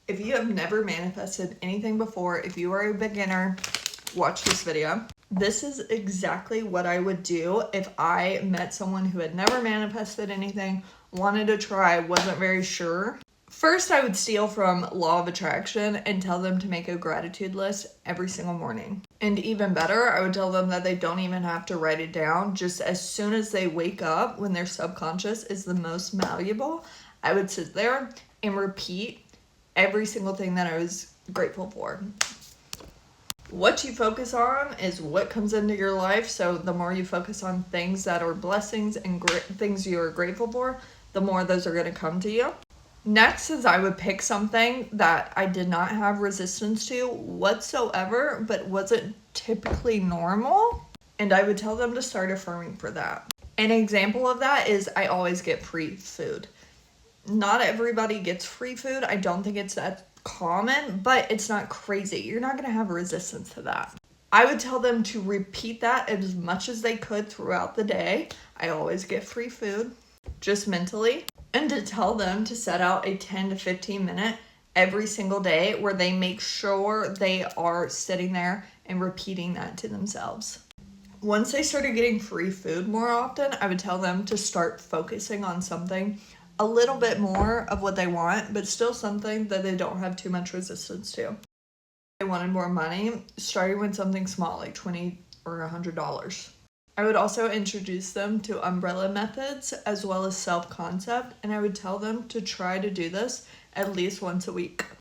If you have never manifested anything before, if you are a beginner, watch this video. This is exactly what I would do if I met someone who had never manifested anything, wanted to try, wasn't very sure. First, I would steal from Law of Attraction and tell them to make a gratitude list every single morning. And even better, I would tell them that they don't even have to write it down. Just as soon as they wake up, when their subconscious is the most malleable, I would sit there and repeat every single thing that I was grateful for. What you focus on is what comes into your life. So the more you focus on things that are blessings and things you are grateful for, the more those are going to come to you. Next is I would pick something that I did not have resistance to whatsoever, but wasn't typically normal. And I would tell them to start affirming for that. An example of that is I always get free food. Not everybody gets free food. I don't think it's that common, but it's not crazy. You're not going to have resistance to that. I would tell them to repeat that as much as they could throughout the day. I always get free food, just mentally. And to tell them to set out a 10 to 15 minute every single day where they make sure they are sitting there and repeating that to themselves. Once they started getting free food more often, I would tell them to start focusing on something a little bit more of what they want, but still something that they don't have too much resistance to. If they wanted more money, starting with something small like $20 or $100. I would also introduce them to umbrella methods as well as self-concept, and I would tell them to try to do this at least once a week.